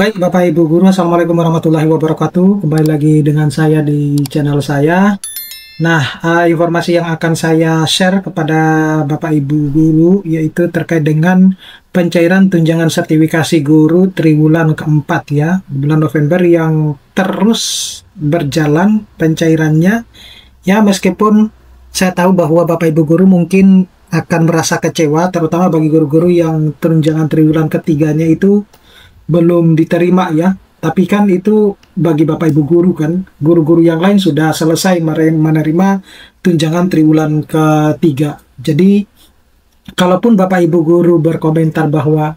Baik, Bapak Ibu Guru, Assalamualaikum warahmatullahi wabarakatuh. Kembali lagi dengan saya di channel saya. Nah, informasi yang akan saya share kepada Bapak Ibu Guru yaitu terkait dengan pencairan tunjangan sertifikasi guru triwulan keempat ya, bulan November yang terus berjalan pencairannya. Ya, meskipun saya tahu bahwa Bapak Ibu Guru mungkin akan merasa kecewa, terutama bagi guru-guru yang tunjangan triwulan ketiganya itu belum diterima ya, tapi kan itu bagi Bapak Ibu Guru kan, guru-guru yang lain sudah selesai menerima tunjangan triwulan ketiga. Jadi kalaupun Bapak Ibu Guru berkomentar bahwa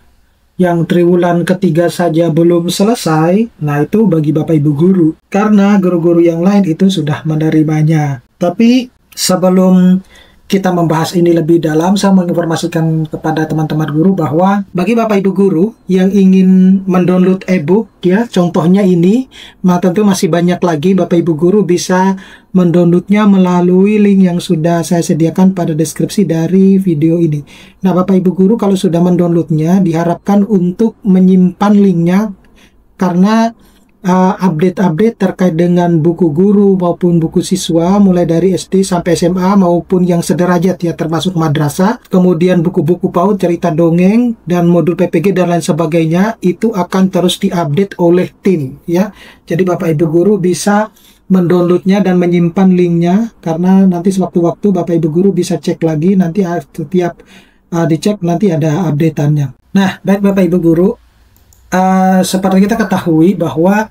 yang triwulan ketiga saja belum selesai, nah itu bagi Bapak Ibu Guru, karena guru-guru yang lain itu sudah menerimanya. Tapi sebelum kita membahas ini lebih dalam, saya menginformasikan kepada teman-teman guru bahwa bagi Bapak Ibu Guru yang ingin mendownload e-book ya, contohnya ini, tentu masih banyak lagi. Bapak Ibu Guru bisa mendownloadnya melalui link yang sudah saya sediakan pada deskripsi dari video ini. Nah, Bapak Ibu Guru kalau sudah mendownloadnya, diharapkan untuk menyimpan linknya, karena update-update terkait dengan buku guru maupun buku siswa mulai dari SD sampai SMA maupun yang sederajat ya, termasuk madrasah, kemudian buku-buku PAUD, cerita dongeng, dan modul PPG dan lain sebagainya, itu akan terus diupdate oleh tim ya. Jadi Bapak Ibu Guru bisa mendownloadnya dan menyimpan linknya, karena nanti sewaktu-waktu Bapak Ibu Guru bisa cek lagi, nanti setiap dicek nanti ada updateannya. Nah, baik Bapak Ibu Guru, seperti kita ketahui bahwa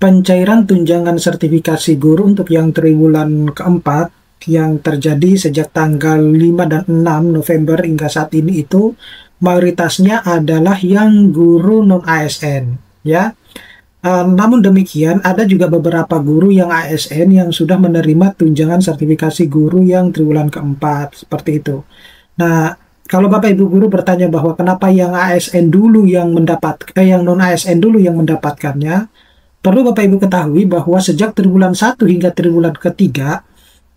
pencairan tunjangan sertifikasi guru untuk yang triwulan keempat yang terjadi sejak tanggal 5 dan 6 November hingga saat ini itu mayoritasnya adalah yang guru non-ASN ya. Namun demikian ada juga beberapa guru yang ASN yang sudah menerima tunjangan sertifikasi guru yang triwulan keempat seperti itu. Nah, kalau Bapak Ibu Guru bertanya bahwa kenapa yang ASN dulu yang yang non-ASN dulu yang mendapatkannya, perlu Bapak Ibu ketahui bahwa sejak triwulan 1 hingga triwulan ketiga,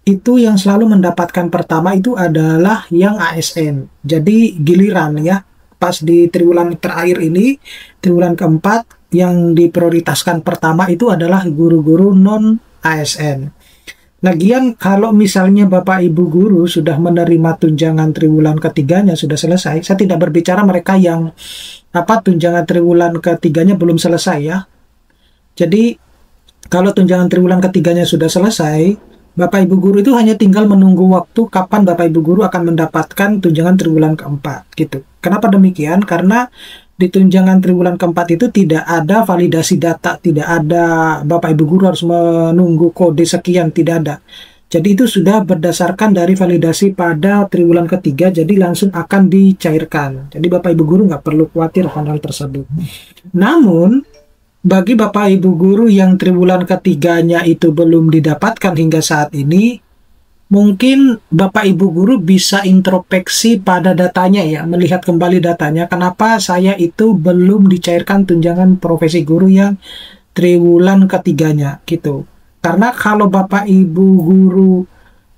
itu yang selalu mendapatkan pertama itu adalah yang ASN. Jadi giliran ya, pas di triwulan terakhir ini, triwulan keempat, yang diprioritaskan pertama itu adalah guru-guru non-ASN. Lagian kalau misalnya Bapak Ibu Guru sudah menerima tunjangan triwulan ketiganya sudah selesai, saya tidak berbicara mereka yang tunjangan triwulan ketiganya belum selesai ya. Jadi kalau tunjangan triwulan ketiganya sudah selesai, Bapak Ibu Guru itu hanya tinggal menunggu waktu kapan Bapak Ibu Guru akan mendapatkan tunjangan triwulan keempat gitu. Kenapa demikian? Karena di tunjangan triwulan keempat itu tidak ada validasi data, tidak ada Bapak Ibu Guru harus menunggu kode sekian, tidak ada. Jadi itu sudah berdasarkan dari validasi pada triwulan ketiga, jadi langsung akan dicairkan. Jadi Bapak Ibu Guru nggak perlu khawatir akan hal tersebut. Namun, bagi Bapak Ibu Guru yang triwulan ketiganya itu belum didapatkan hingga saat ini, mungkin Bapak Ibu Guru bisa introspeksi pada datanya ya, melihat kembali datanya, kenapa saya itu belum dicairkan tunjangan profesi guru yang triwulan ketiganya gitu. Karena kalau Bapak Ibu Guru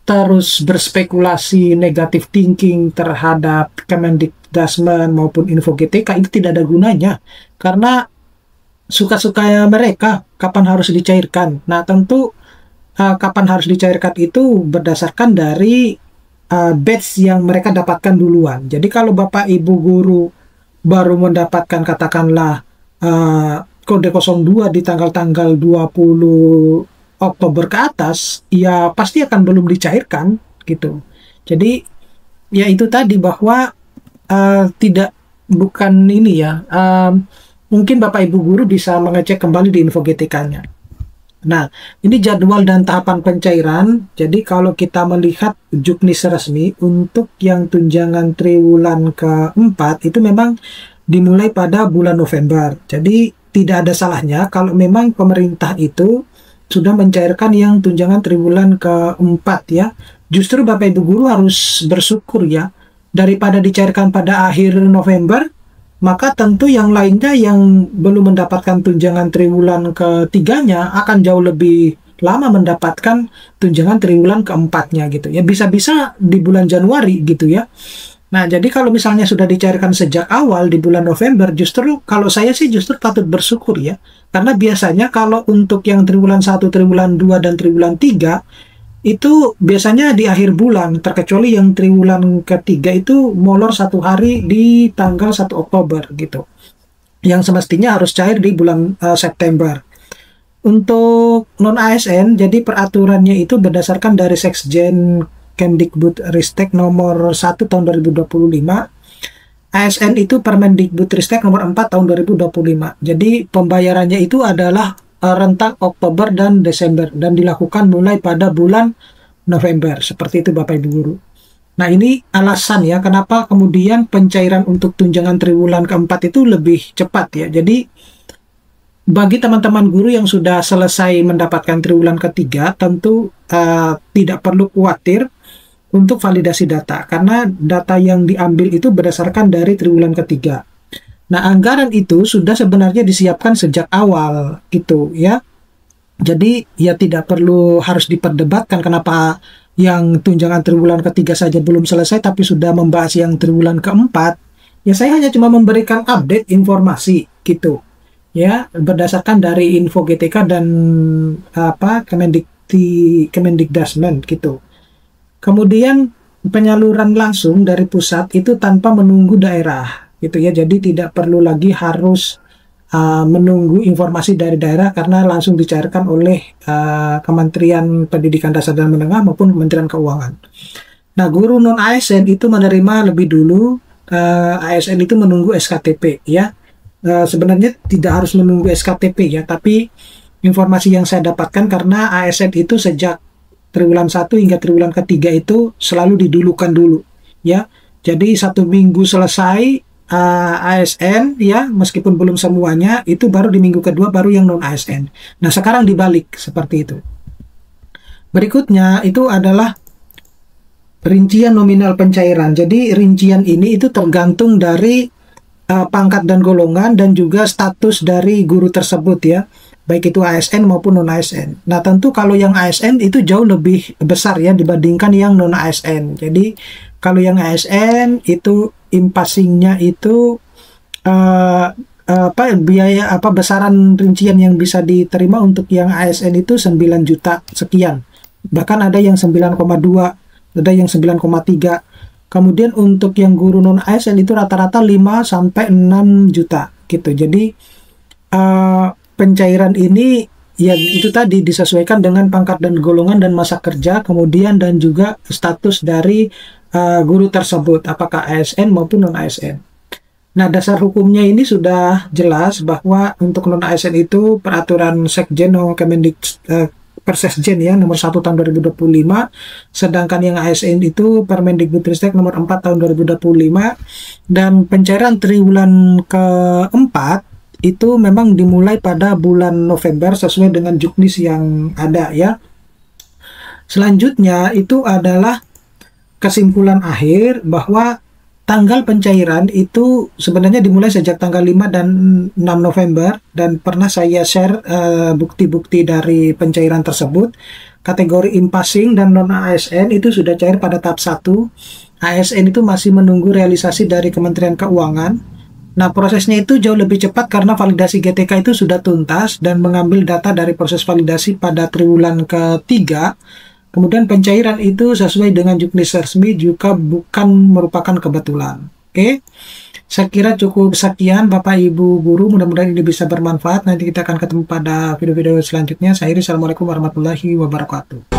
terus berspekulasi negatif thinking terhadap Kemendikbudristek maupun Info GTK, itu tidak ada gunanya, karena suka-suka mereka kapan harus dicairkan. Nah, tentu kapan harus dicairkan itu berdasarkan dari batch yang mereka dapatkan duluan. Jadi kalau Bapak Ibu Guru baru mendapatkan katakanlah kode 02 di tanggal-tanggal 20 Oktober ke atas, ya pasti akan belum dicairkan gitu. Jadi ya itu tadi bahwa bukan ini ya, mungkin Bapak Ibu Guru bisa mengecek kembali di Info GTK-nya. Nah, ini jadwal dan tahapan pencairan. Jadi kalau kita melihat juknis resmi untuk yang tunjangan triwulan keempat itu memang dimulai pada bulan November. Jadi tidak ada salahnya kalau memang pemerintah itu sudah mencairkan yang tunjangan triwulan keempat ya. Justru Bapak Ibu Guru harus bersyukur ya, daripada dicairkan pada akhir November, maka tentu yang lainnya yang belum mendapatkan tunjangan triwulan ketiganya akan jauh lebih lama mendapatkan tunjangan triwulan keempatnya gitu ya, bisa-bisa di bulan Januari gitu ya. Nah, jadi kalau misalnya sudah dicairkan sejak awal di bulan November, justru kalau saya sih justru patut bersyukur ya. Karena biasanya kalau untuk yang triwulan 1, triwulan 2, dan triwulan 3, itu biasanya di akhir bulan, terkecuali yang triwulan ketiga itu molor 1 hari di tanggal 1 Oktober gitu. Yang semestinya harus cair di bulan September. Untuk non-ASN, jadi peraturannya itu berdasarkan dari Seksjen Kemdikbudristek nomor 1 tahun 2025. ASN itu Permendikbudristek nomor 4 tahun 2025. Jadi pembayarannya itu adalah rentang Oktober dan Desember dan dilakukan mulai pada bulan November. Seperti itu Bapak Ibu Guru. Nah, ini alasan ya kenapa kemudian pencairan untuk tunjangan triwulan keempat itu lebih cepat ya. Jadi bagi teman-teman guru yang sudah selesai mendapatkan triwulan ketiga, tentu tidak perlu khawatir untuk validasi data, karena data yang diambil itu berdasarkan dari triwulan ketiga. Nah, anggaran itu sudah sebenarnya disiapkan sejak awal gitu ya. Jadi ya tidak perlu harus diperdebatkan kenapa yang tunjangan triwulan ketiga saja belum selesai tapi sudah membahas yang triwulan keempat. Ya saya hanya cuma memberikan update informasi gitu. Ya, berdasarkan dari info GTK dan Kemendikdasmen gitu. Kemudian penyaluran langsung dari pusat itu tanpa menunggu daerah gitu ya. Jadi tidak perlu lagi harus menunggu informasi dari daerah karena langsung dicairkan oleh Kementerian Pendidikan Dasar dan Menengah maupun Kementerian Keuangan. Nah, guru non ASN itu menerima lebih dulu, ASN itu menunggu SKTP ya. Sebenarnya tidak harus menunggu SKTP ya, tapi informasi yang saya dapatkan karena ASN itu sejak triwulan 1 hingga triwulan ketiga itu selalu didulukan dulu ya. Jadi 1 minggu selesai ASN ya, meskipun belum semuanya, itu baru di minggu kedua baru yang non ASN. Nah, sekarang dibalik seperti itu. Berikutnya itu adalah rincian nominal pencairan. Jadi rincian ini itu tergantung dari pangkat dan golongan dan juga status dari guru tersebut ya, baik itu ASN maupun non ASN. Nah, tentu kalau yang ASN itu jauh lebih besar ya dibandingkan yang non ASN. Jadi kalau yang ASN itu impasingnya itu biaya besaran rincian yang bisa diterima untuk yang ASN itu 9 juta sekian. Bahkan ada yang 9,2, ada yang 9,3. Kemudian untuk yang guru non ASN itu rata-rata 5 sampai 6 juta gitu. Jadi pencairan ini ya itu tadi disesuaikan dengan pangkat dan golongan dan masa kerja, kemudian dan juga status dari guru tersebut apakah ASN maupun non ASN. Nah, dasar hukumnya ini sudah jelas bahwa untuk non ASN itu peraturan Sekjen Persesjen ya nomor 1 tahun 2025, sedangkan yang ASN itu Permendikbudristek nomor 4 tahun 2025, dan pencairan triwulan keempat itu memang dimulai pada bulan November sesuai dengan juknis yang ada ya. Selanjutnya itu adalah kesimpulan akhir bahwa tanggal pencairan itu sebenarnya dimulai sejak tanggal 5 dan 6 November dan pernah saya share bukti-bukti dari pencairan tersebut. Kategori impasing dan non ASN itu sudah cair pada tahap 1. ASN itu masih menunggu realisasi dari Kementerian Keuangan. Nah, prosesnya itu jauh lebih cepat karena validasi GTK itu sudah tuntas dan mengambil data dari proses validasi pada triwulan ketiga. Kemudian pencairan itu sesuai dengan juknis resmi juga bukan merupakan kebetulan. Oke, saya kira cukup sekian Bapak Ibu Guru, mudah-mudahan ini bisa bermanfaat. Nanti kita akan ketemu pada video-video selanjutnya. Saya Iri, Assalamualaikum warahmatullahi wabarakatuh.